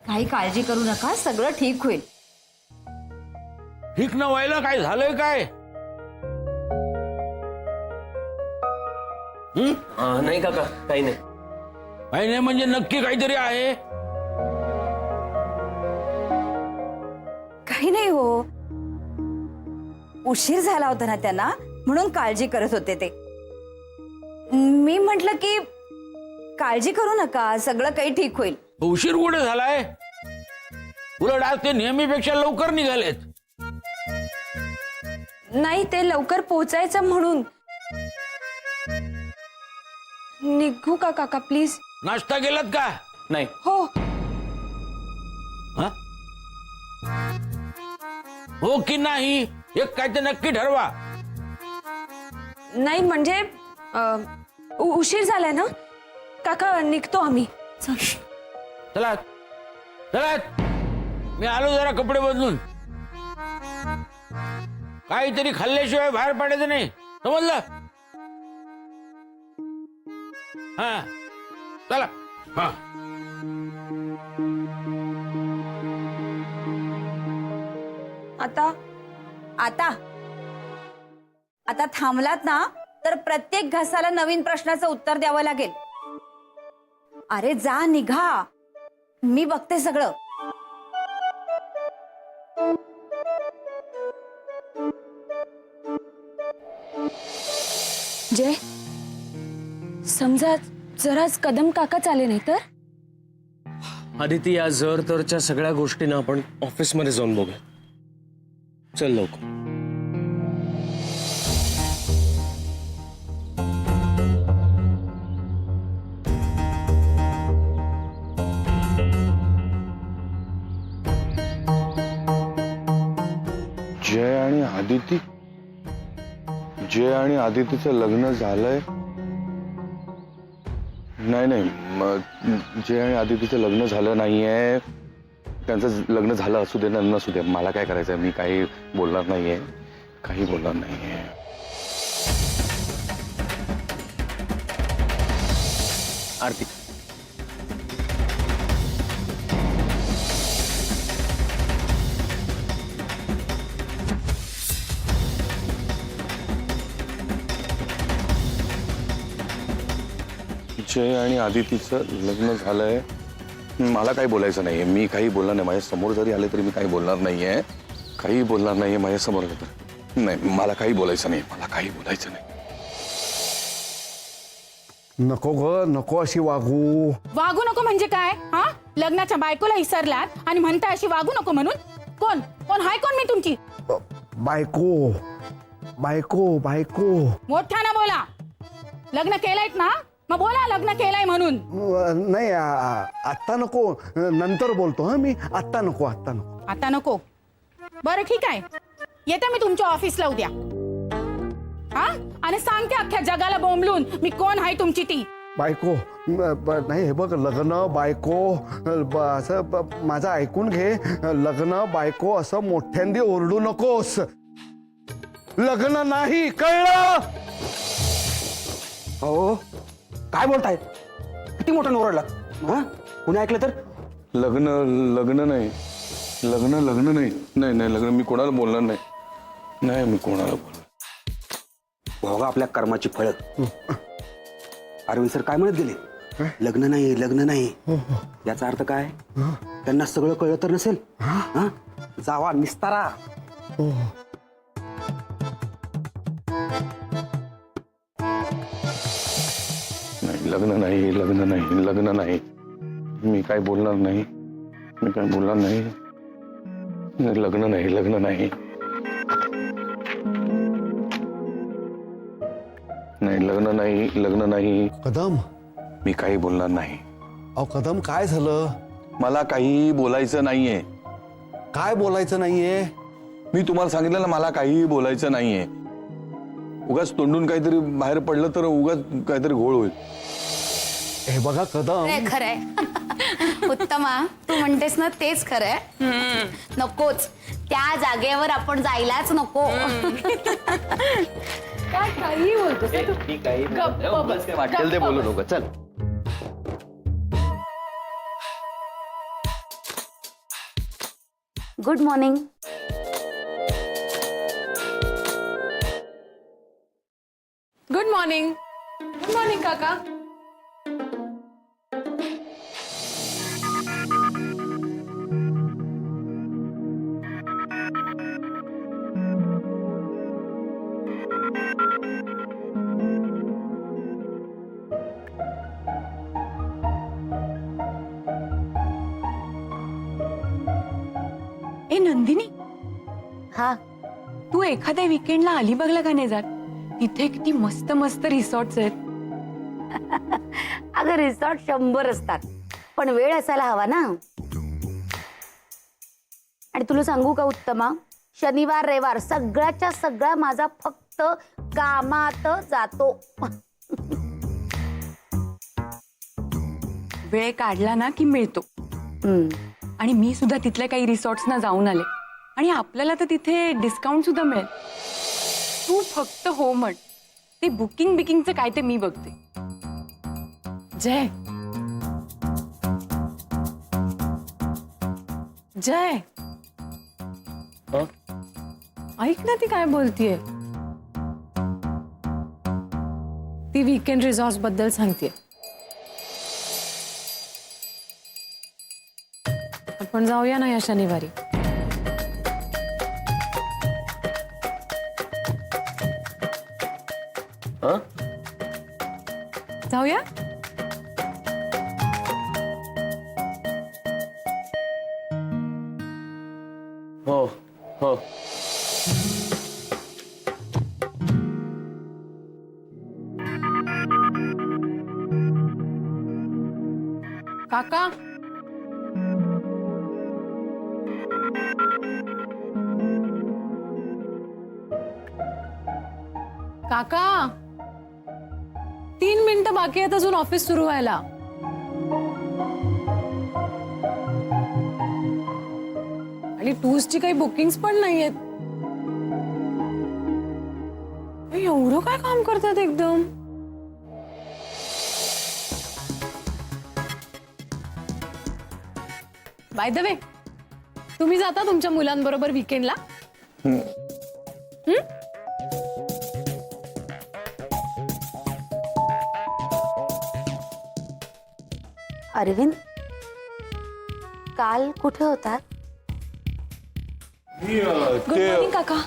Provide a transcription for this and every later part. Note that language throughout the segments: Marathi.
काही काळजी करू नका, सगळं ठीक होईल. ठीक न व्हायला काय झालंय काय? नाही काका, काही नाही. काही नाही म्हणजे नक्की काहीतरी आहे. काही नाही हो, उशीर झाला होता ना त्यांना, म्हणून काळजी करत होते ते. मी म्हटलं की काळजी करू नका, सगळं काही ठीक होईल. उशीर कुठे झालाय? उलट आज ते नेहमीपेक्षा लवकर निघालेत. नाही, ते लवकर पोहोचायचं म्हणून. निघू का काका प्लीज? नाश्ता केलात का? नाही. हो. हा? हो की नाही एक काय ते नक्की ठरवा. नाही म्हणजे उशीर झालाय ना काका, निघतो आम्ही. चला चला, मी आलो जरा कपडे बदलून. काहीतरी खाल्ल्याशिवाय बाहेर पडायचं नाही, समजलं? हा चला. हा आता आता आता थांबलात ना तर प्रत्येक घासाला नवीन प्रश्नाचं उत्तर द्यावं लागेल. अरे जा, निघा, मी बघते सगळं. जय, समजा जराच कदम काकाच आले नाही तर? आदिती, या जर तरच्या सगळ्या गोष्टींना आपण ऑफिसमध्ये जाऊन बघूया. चल लवकर. जय आणि आदिती, जय आणि आदितीचं लग्न झालंय? नाही नाही, जय आणि आदितीचं लग्न झालं नाहीये. त्यांचं लग्न झालं असू दे ना नसू दे, मला काय करायचंय? मी काही बोलणार नाहीये, काही बोलणार नाहीये. आरती, जय आणि आदितीचं लग्न झालंय, मला काही बोलायचं नाहीये. मी काही बोलणार नाही. माझ्या समोर जरी आले तरी मी काही बोलणार नाहीये, काही बोलणार नाहीये माझ्या समोर आले तर. नाही, मला काही बोलायचं नाही, मला काही बोलायचं नाही. नको ग, नको अशी वागू. वागू नको म्हणजे काय? हा, लग्नाच्या बायकोला विसरलात आणि म्हणता अशी वागू नको म्हणून? कोण कोण हाय? कोण मी तुमची बायको बायको बायको? मोठ्यानं बोला. लग्न केलंयत ना, मग बोला लग्न केलंय म्हणून. नाही, आत्ता नको, नंतर बोलतो. हा, मी आत्ता नको, आत्ता नको. आता नको? बरं ठीक आहे, येते मी तुमच्या ऑफिसला उद्या. हा, आणि सांगते अख्ख्या जगाला बोंबलून मी कोण आहे तुमची ती बायको. नाही, हे बघ, लग्न बायको असं माझं ऐकून घे. लग्न बायको असं मोठ्यांदी ओरडू नकोस. लग्न नाही, कळलं? हो, काय बोलताय? किती मोठा ओरडला? हा, कुणी ऐकलं तर? लग्न लग्न नाही, लग्न लग्न नाही, नाही नाही, लग्न मी कोणाला बोलणार नाही. नाही, मी कोणाला बोलणार. बघा आपल्या कर्माची फळं. अरविंद सर काय म्हणत गेले? लग्न नाही, लग्न नाही. याचा अर्थ काय? त्यांना सगळं कळलं तर नसेल? हा, जावा निस्तारा. नाही, लग्न नाही, लग्न नाही, लग्न नाही. मी काय बोलणार नाही, मी काय बोलणार नाही. लग्न नाही, लग्न नाही. नाही, लग्न नाही, लग्न नाही. कदम, मी काही बोलणार नाही. अहो कदम, काय झालं? मला काही बोलायचं नाहीये. काय बोलायचं नाहीये? मी तुम्हाला सांगितलं ना, मला काही बोलायचं नाहीये. उगाच तोंडून काहीतरी बाहेर पडलं तर उगाच काहीतरी घोळ होईल. हे बघा कदम, खरंय उत्तमा, तू म्हणतेस ना तेच खरंय. नकोच, त्या जागेवर आपण जायलाच नको. काय काही बोलतोस ना तू? वाटेल ते बोलू नको. चल. Good morning. Good morning. Good morning काका. ए नंदिनी, हा, तू एखाद्या विकेंडला अलिबागला का नाही जात? तिथे किती मस्त मस्त रिसॉर्ट्स आहेत. अगं रिसॉर्ट 100 असतात, पण वेळ असायला हवा ना. आणि तुला सांगू का उत्तमा, शनिवार रविवार सगळ्याच्या सगळा माझा फक्त कामात जातो. वेळ काढला ना की मिळतो. आणि मी सुद्धा तिथल्या काही रिसॉर्ट्सना जाऊन आले आणि आपल्याला तर तिथे डिस्काउंट सुद्धा मिळेल. तू फक्त हो म्हण, ते बुकिंगचं काय ते मी बघते. जय जय ऐक ना, ती काय बोलतीये. ती वीकेंड रिसॉर्ट्स बद्दल सांगते. आपण जाऊया ना या शनिवारी. जाऊया. हो हो. काका, काका 3 मिनिटं बाकी आहेत अजून ऑफिस सुरू व्हायला. आणि टूर्सची काही बुकिंग्स पण नाहीयेत. एवढं काय काम करतात एकदम. बाय द वे, तुम्ही जाता तुमच्या मुलांबरोबर वीकेंडला? अरविंद, काल कुठे होता? गुड मॉर्निंग काका.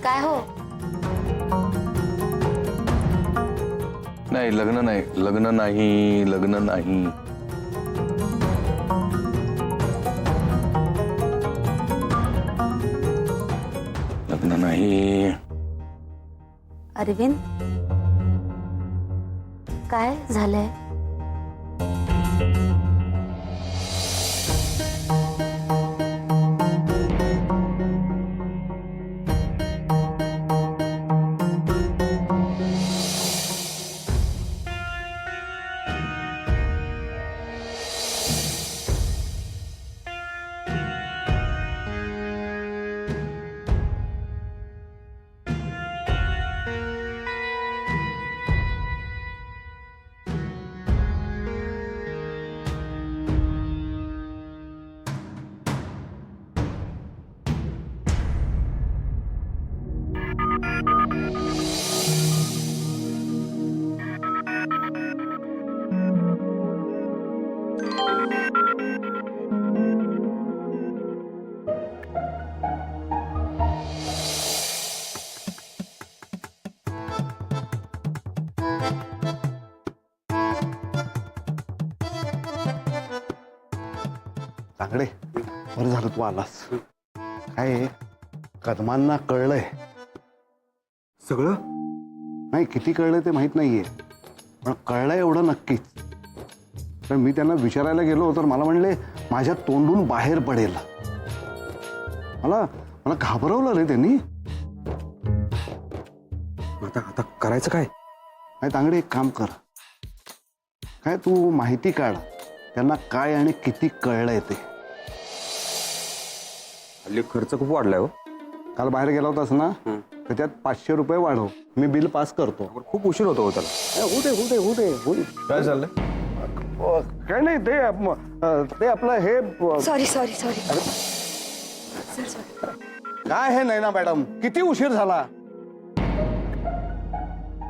काय हो? नाही, लग्न नाही, लग्न नाही, लग्न नाही. लग्न नाही. अरविंद, काय झालंय? चांगले, बरं झालं तू आलास. काय आहे, कदमांना कळलंय. सगळं नाही, किती कळलंय ते माहित नाहीये, पण कळलंय एवढं नक्कीच. तर मी त्यांना विचारायला गेलो तर मला म्हणले माझ्या तोंडून बाहेर पडेल. मला मला घाबरवलं रे त्यांनी. आता करायचं काय? नाही तांगडे, एक काम कर, काय तू माहिती काढ त्यांना काय आणि किती कळलंय ते. हल्ली खर्च खूप वाढलाय हो. काल बाहेर गेला होतास ना, तर त्यात 500 रुपये वाढव, मी बिल पास करतो. खूप उशीर होतो हो त्याला. होऊ दे. काय चाललंय? काय नाही, ते आपलं हे सॉरी काय हे नाही ना मॅडम, किती उशीर झाला.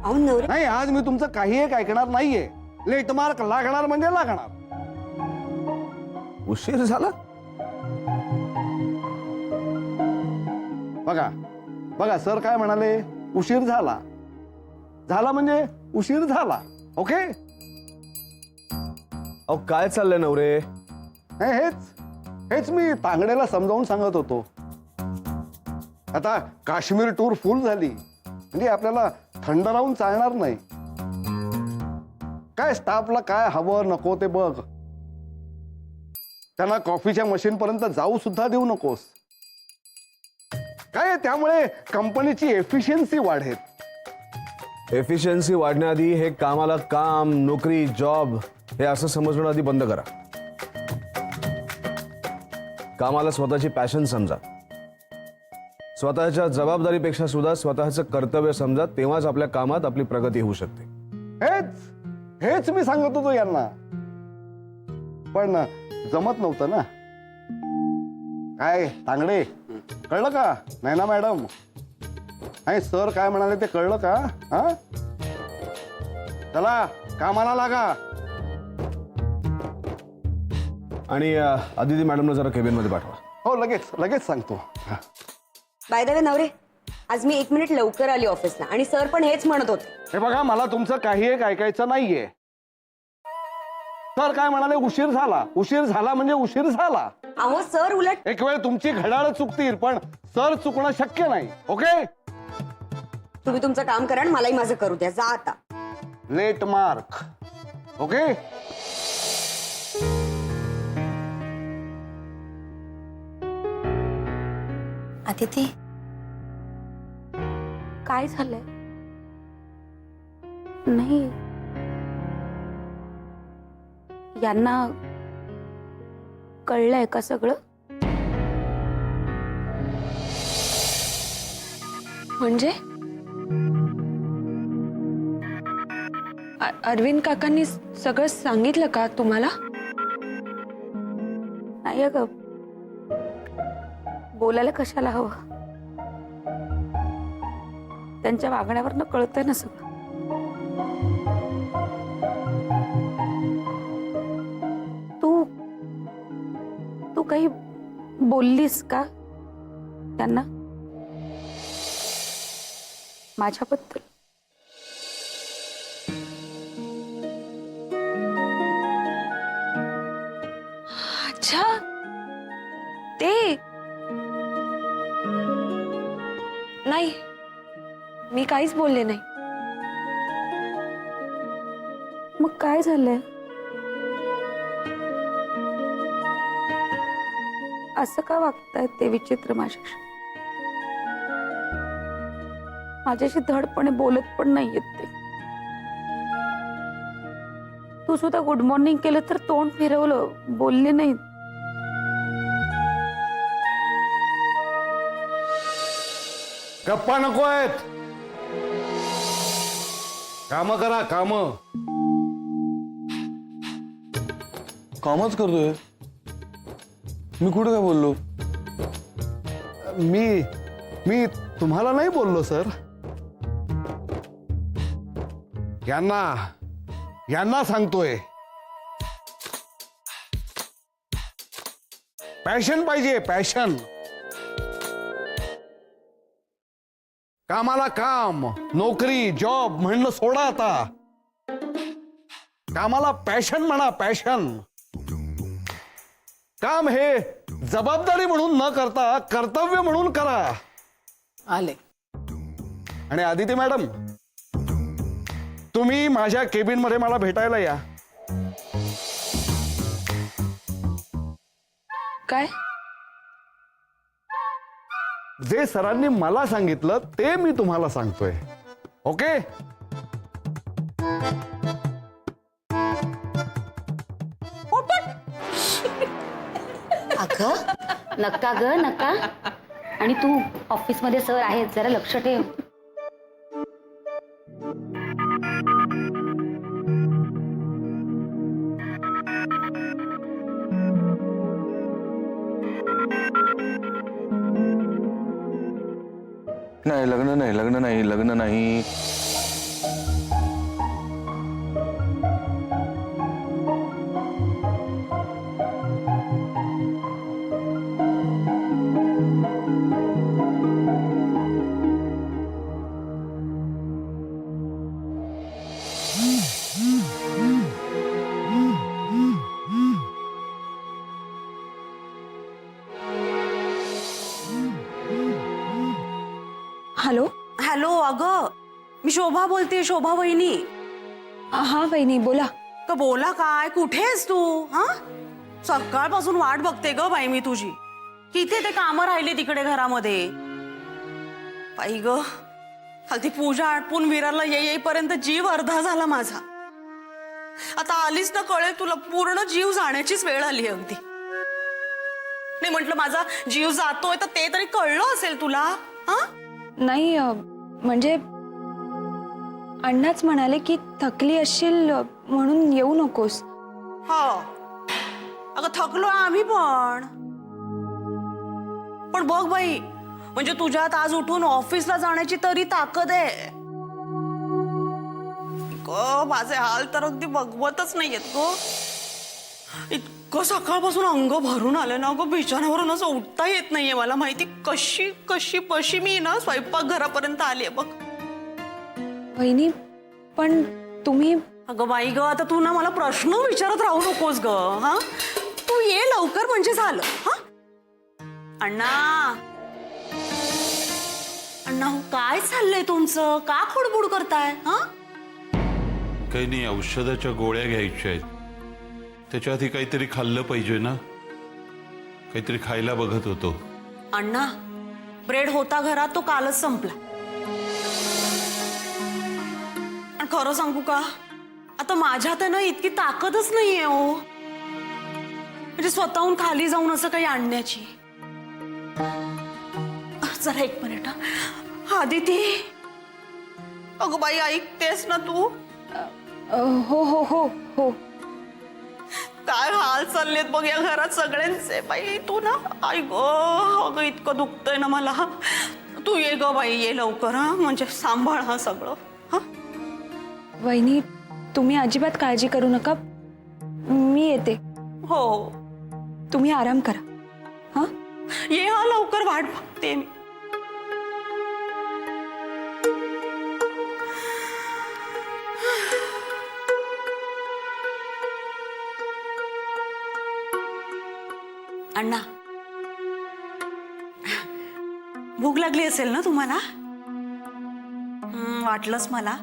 नाही, आज मी तुमचं काही एक ऐकणार नाहीये. लेट मार्क लागणार म्हणजे लागणार. उशीर झाला? बघा सर काय म्हणाले, उशीर झाला म्हणजे उशीर झाला. ओके. अहो काय चाललंय नवरे? हेच मी तांगडेला समजावून सांगत होतो. आता काश्मीर टूर फुल झाली म्हणजे आपल्याला थंड राहून चालणार नाही. काय स्टाफला काय हवं नको ते बघ. त्यांना कॉफीच्या मशीन पर्यंत जाऊ सुद्धा देऊ नकोस. काय त्यामुळे कंपनीची एफिशियन्सी वाढेल. एफिशियन्सी वाढण्याआधी हे कामाला काम, नोकरी, जॉब हे असं समजणं आधी बंद करा. कामाला स्वतःची पॅशन समजा. स्वतःच्या जबाबदारीपेक्षा सुद्धा स्वतःचं कर्तव्य समजा. तेव्हाच आपल्या कामात आपली प्रगती होऊ शकते. हेच मी सांगत होतो यांना, पण जमत नव्हतं ना. काय तांगडे, कळलं का? नाही ना मॅडम, नाही सर काय म्हणाले ते कळलं का? हा, चला कामाला लागा. आणि आदिती मॅडमला जरा केबिन मध्ये पाठवा. हो, लगेच सांगतो. बाय द वे नवरे, आज मी 1 मिनिट लवकर आली ऑफिसला आणि सर पण हेच म्हणत होते. हे बघा, मला तुमचं काही एक ऐकायचं नाहीये. सर काय म्हणाले, उशीर झाला म्हणजे उशीर झाला. अहो सर उलट एक वेळ तुमची घड्याळ चुकतील, पण सर चुकणं शक्य नाही. ओके. तुम्ही तुमचं काम करा आणि मलाही माझं करू द्या. जा आता. Late mark. ओके. अदिती, काय झालंय? नाही, यांना कळलंय का सगळं? म्हणजे अरविंद काकांनी सगळं सांगितलं का तुम्हाला? नाही अगं, बोलायला कशाला हवं? त्यांच्या वागण्यावरनं कळतंय ना सगळं. तू काही बोललीस का त्यांना माझ्याबद्दल? अच्छा, ते नाही, मी काहीच बोलले नाही. मग काय झालंय? असं का वागतायत ते विचित्र माझ्याशी? माझ्याशी धडपणे बोलत पण नाहीयेत ते. तू सुद्धा गुड मॉर्निंग केलं तर तोंड फिरवलं, बोलले नाहीत. गप्पा नको आहेत. काम करा, काम. कामच करतोय मी. कुठे काय बोललो? मी तुम्हाला नाही बोललो सर. यांना सांगतोय. पॅशन पाहिजे, पॅशन. कामाला काम, नोकरी, जॉब म्हणणं सोडा आता. कामाला पॅशन म्हणा, पॅशन. काम हे जबाबदारी म्हणून न करता कर्तव्य म्हणून करा. आले. आणि आदिती मॅडम, तुम्ही माझ्या केबिन मध्ये मला भेटायला या. काय? जे सरांनी मला सांगितलं ते मी तुम्हाला सांगतोय. ओके? अगं नका ग नका. आणि तू ऑफिस मध्ये सर आहेत, जरा लक्ष ठेव. नाही लग्न नाही लग्न नाही लग्न नाही. हॅलो. हॅलो, अगं मी शोभा बोलते, शोभा वहिनी. हा वहिनी बोला. का बोला काय, कुठे आहेस तू? हा, सकाळपासून वाट बघते ग बाई मी तुझी. किती ते कामं राहिले तिकडे घरामध्ये. बाई ग, अगदी पूजा आटपून विरारला येईपर्यंत जीव अर्धा झाला माझा. आता आलीच ना कळेल तुला, पूर्ण जीव जाण्याचीच वेळ आली अगदी. नाही म्हटलं माझा जीव जातोय तर ते तरी कळलं असेल तुला. हा नाही म्हणजे अण्णाच म्हणाले की थकली असशील म्हणून येऊ नकोस. हो अगं थकलो आम्ही पण बघ बाई, म्हणजे तुझ्यात आज उठून ऑफिसला जाण्याची तरी ताकद आहे. माझे हाल तर अगदी बघवतच नाहीयेत गो. इतकं सकाळपासून अंग भरून आलं ना गो, बिछाण्यावरून असं उठता येत नाहीये मला. माहिती कशी कशी कशी मी ना स्वयंपाक घरापर्यंत आलीये बघ. वहिनी पण तुम्ही. अगं बाई ग, आता तू ना मला प्रश्न विचारत राहू नकोस ग. हा, तू ये लवकर म्हणजे झालं. हा अण्णा, अण्णा हो काय चाललंय तुमचं? का खोडबुड करताय? हा काही नाही, औषधाच्या गोळ्या घ्यायच्या आहेत. त्याच्या आधी काहीतरी खाल्लं पाहिजे ना. काहीतरी खायला बघत होतो. अण्णा, ब्रेड होता घरात, तो कालच संपला. आणि खरं सांगू का, आता माझ्यात ना इतकी ताकदच नाहीये हो, म्हणजे स्वतःहून खाली जाऊन असं काही आणण्याची. जरा एक मिनिट. आदिती, अगं बाई ऐकतेस ना तू? हो हो हो हो. काय हाल चाललेत बघ या घरात सगळ्यांचे. बाई तू ना, आई ग, अगं इतकं दुखतंय ना मला. तू ये ग बाई, ये लवकर. हा म्हणजे सांभाळ हा सगळं. हा वहिनी तुम्ही अजिबात काळजी करू नका, मी येते. हो तुम्ही आराम करा. हा ये हा लवकर, वाट बघते मी. अण्णा, भूक लागली असेल ना तुम्हाला? वाटलंच मला.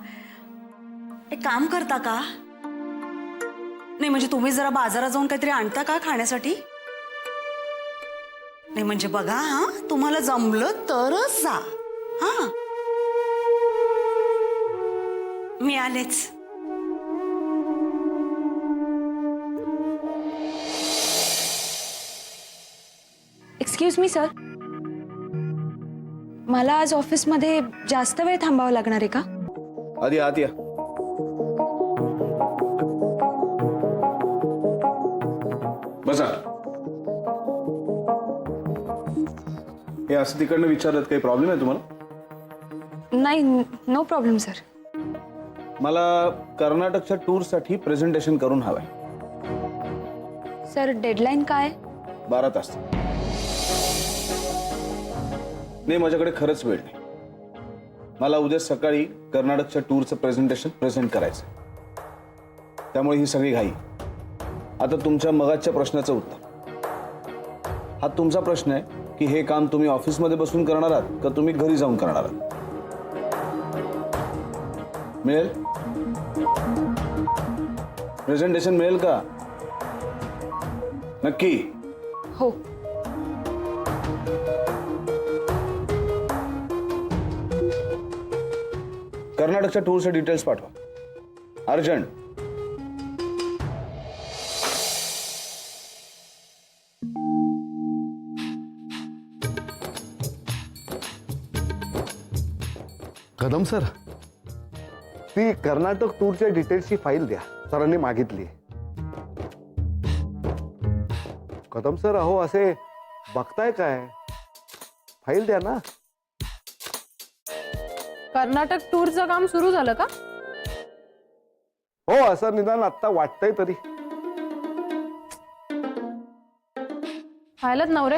एक काम करता का? नाही म्हणजे तुम्ही जरा बाजारात जाऊन काहीतरी आणता का खाण्यासाठी? नाही म्हणजे बघा, हा तुम्हाला जमलं तरच जा. हा मी आलेच. एक्सक्यूज मी सर, मला आज ऑफिसमध्ये जास्त वेळ थांबावं लागणार आहे का? आधी आत या. बसा. हे असं तिकडनं विचारत काही प्रॉब्लेम आहे तुम्हाला? नाही, नो प्रॉब्लेम सर. मला कर्नाटकच्या टूरसाठी प्रेझेंटेशन करून हवंय. सर डेडलाईन काय? 12 तास. नाही माझ्याकडे खरंच वेळ नाही. मला उद्या सकाळी कर्नाटकच्या टूरचं प्रेझेंटेशन प्रेझेंट करायचं. त्यामुळे ही सगळी घाई. आता तुमच्या मगाच्या प्रश्नाचं उत्तर. हा तुमचा प्रश्न आहे की हे काम तुम्ही ऑफिसमध्ये बसून करणार आहात का तुम्ही घरी जाऊन करणार आहात? मिळेल प्रेझेंटेशन मिळेल का? नक्की? हो. कर्नाटकच्या टूरचे डिटेल्स पाठवा अर्जंट. कदम सर, ती कर्नाटक टूरच्या डिटेल्सची फाईल द्या, सरांनी मागितली. कदम सर, अहो असे बघताय काय, फाईल द्या ना. कर्नाटक टूरचं काम सुरू झालं का? हो, असं निदान आत्ता वाटतंय तरी. पाहिलं नवरे,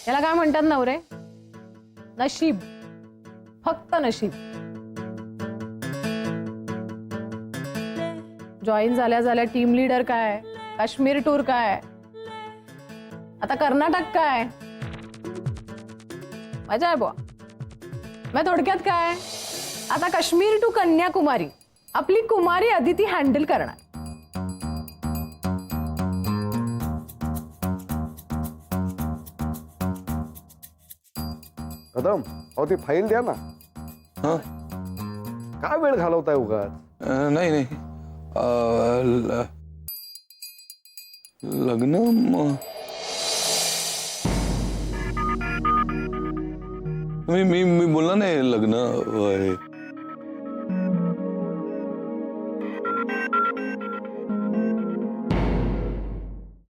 याला काय म्हणतात नवरे? नशीब, फक्त नशीब. जॉईन झाल्या झाल्या टीम लीडर काय, काश्मीर टूर काय, आता कर्नाटक काय. मजा आहे बुवा. मग थोडक्यात काय, आता काश्मीर टू कन्याकुमारी आपली कुमारी अदिती हँडल करणार. कदम, अहो ती फाईल द्या ना. हा काय वेळ घालवताय उगाच? नाही नाही लग्न मी मी मी बोलला नाही लग्न